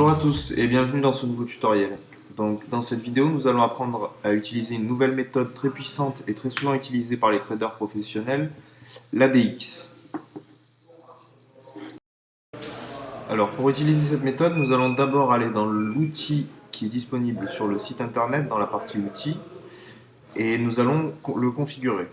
Bonjour à tous et bienvenue dans ce nouveau tutoriel. Donc, dans cette vidéo, nous allons apprendre à utiliser une nouvelle méthode très puissante et très souvent utilisée par les traders professionnels, l'ADX. Alors, pour utiliser cette méthode, nous allons d'abord aller dans l'outil qui est disponible sur le site internet, dans la partie outils, et nous allons le configurer.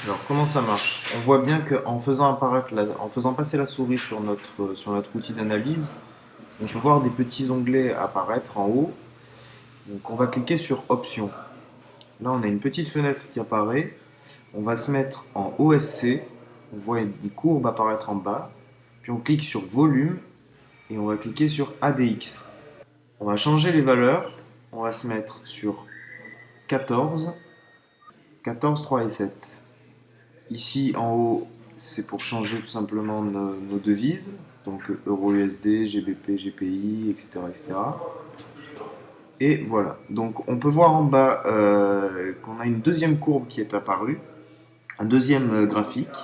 Alors, comment ça marche? On voit bien qu'en faisant apparaître en faisant passer la souris sur notre outil d'analyse, on peut voir des petits onglets apparaître en haut. Donc, on va cliquer sur Options. Là, on a une petite fenêtre qui apparaît. On va se mettre en OSC. On voit une courbe apparaître en bas. Puis on clique sur Volume et on va cliquer sur ADX. On va changer les valeurs. On va se mettre sur 14, 14, 3 et 7. Ici, en haut, c'est pour changer tout simplement nos devises. Donc euro USD, GBP, GPI, etc., etc. Et voilà. Donc on peut voir en bas qu'on a une deuxième courbe qui est apparue, un deuxième graphique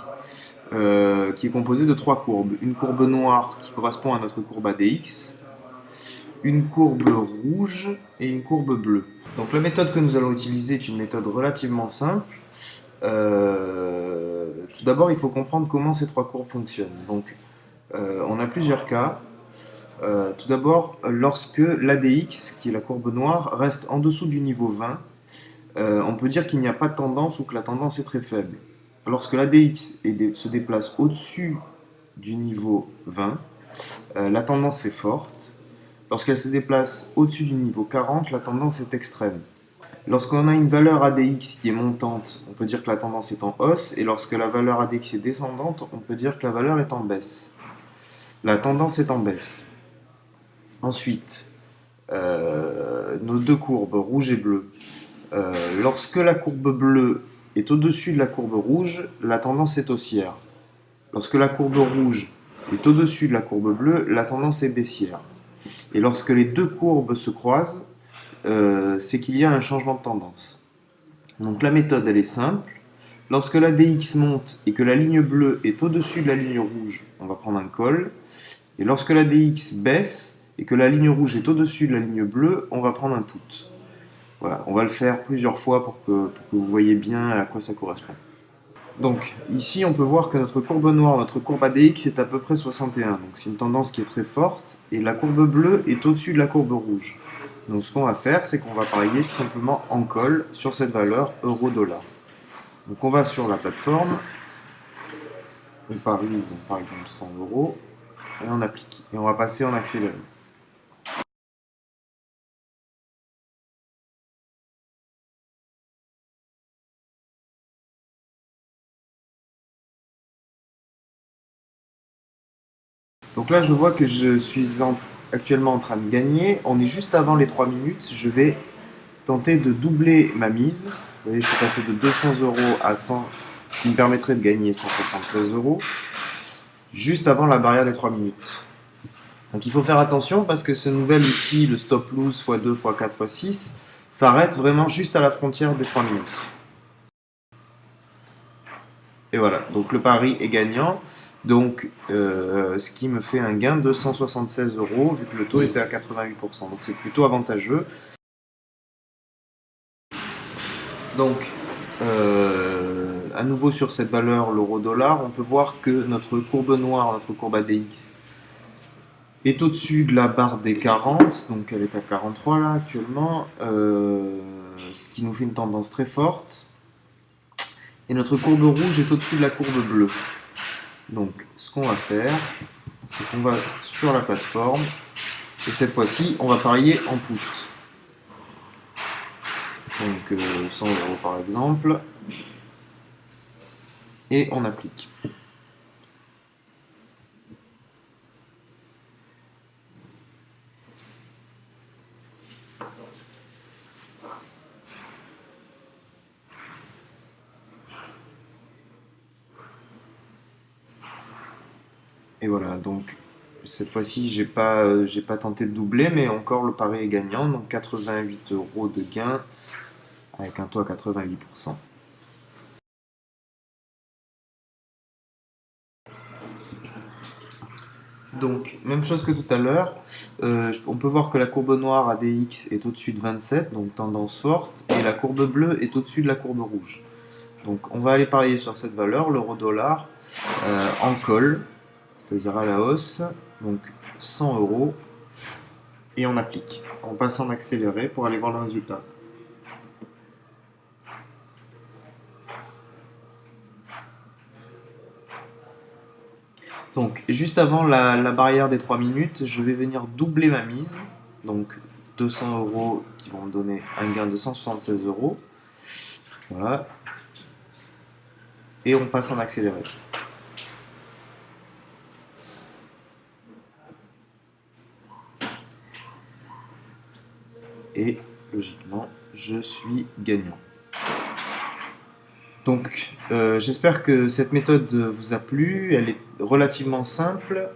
qui est composé de trois courbes. Une courbe noire qui correspond à notre courbe ADX, une courbe rouge et une courbe bleue. Donc la méthode que nous allons utiliser est une méthode relativement simple. Tout d'abord, il faut comprendre comment ces trois courbes fonctionnent. Donc on a plusieurs cas. Tout d'abord, lorsque l'ADX, qui est la courbe noire, reste en dessous du niveau 20, on peut dire qu'il n'y a pas de tendance ou que la tendance est très faible. Lorsque l'ADX se déplace au-dessus du niveau 20, la tendance est forte. Lorsqu'elle se déplace au-dessus du niveau 40, la tendance est extrême. Lorsqu'on a une valeur ADX qui est montante, on peut dire que la tendance est en hausse, et lorsque la valeur ADX est descendante, on peut dire que la valeur est en baisse. La tendance est en baisse. Ensuite, nos deux courbes, rouge et bleu. Lorsque la courbe bleue est au-dessus de la courbe rouge, la tendance est haussière. Lorsque la courbe rouge est au-dessus de la courbe bleue, la tendance est baissière. Et lorsque les deux courbes se croisent, c'est qu'il y a un changement de tendance. Donc la méthode, elle est simple. Lorsque la DX monte et que la ligne bleue est au-dessus de la ligne rouge, on va prendre un call. Et lorsque la DX baisse et que la ligne rouge est au-dessus de la ligne bleue, on va prendre un put. Voilà, on va le faire plusieurs fois pour que vous voyez bien à quoi ça correspond. Donc ici on peut voir que notre courbe noire, notre courbe ADX est à peu près 61. Donc c'est une tendance qui est très forte et la courbe bleue est au-dessus de la courbe rouge. Donc ce qu'on va faire, c'est qu'on va parier tout simplement en call sur cette valeur euro-dollar. Donc on va sur la plateforme, on parie donc, par exemple 100 euros et on applique. Et on va passer en accéléré. Donc là, je vois que je suis actuellement en train de gagner. On est juste avant les 3 minutes. Je vais tenter de doubler ma mise. Vous voyez, je suis passé de 200 euros à 100, ce qui me permettrait de gagner 176 euros, juste avant la barrière des 3 minutes. Donc il faut faire attention parce que ce nouvel outil, le stop loss x2, x4, x6, s'arrête vraiment juste à la frontière des 3 minutes. Et voilà, donc le pari est gagnant. Donc, ce qui me fait un gain de 176 euros, vu que le taux était à 88%. Donc, c'est plutôt avantageux. Donc, à nouveau sur cette valeur, l'euro-dollar, on peut voir que notre courbe noire, notre courbe ADX, est au-dessus de la barre des 40. Donc, elle est à 43 là actuellement. Ce qui nous fait une tendance très forte. Et notre courbe rouge est au-dessus de la courbe bleue. Donc, ce qu'on va faire, c'est qu'on va sur la plateforme et cette fois-ci, on va parier en put. Donc 100 euros par exemple, et on applique. Et voilà, donc cette fois-ci, j'ai pas tenté de doubler, mais encore le pari est gagnant. Donc 88 euros de gain avec un taux à 88%. Donc, même chose que tout à l'heure, on peut voir que la courbe noire ADX est au-dessus de 27, donc tendance forte, et la courbe bleue est au-dessus de la courbe rouge. Donc, on va aller parier sur cette valeur, l'euro-dollar, en call, c'est-à-dire à la hausse, donc 100 euros, et on applique. On passe en accéléré pour aller voir le résultat. Donc, juste avant la barrière des 3 minutes, je vais venir doubler ma mise. Donc, 200 euros qui vont me donner un gain de 176 euros. Voilà. Et on passe en accéléré. Et logiquement, je suis gagnant. Donc, j'espère que cette méthode vous a plu. Elle est relativement simple.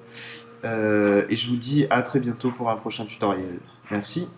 Et je vous dis à très bientôt pour un prochain tutoriel. Merci.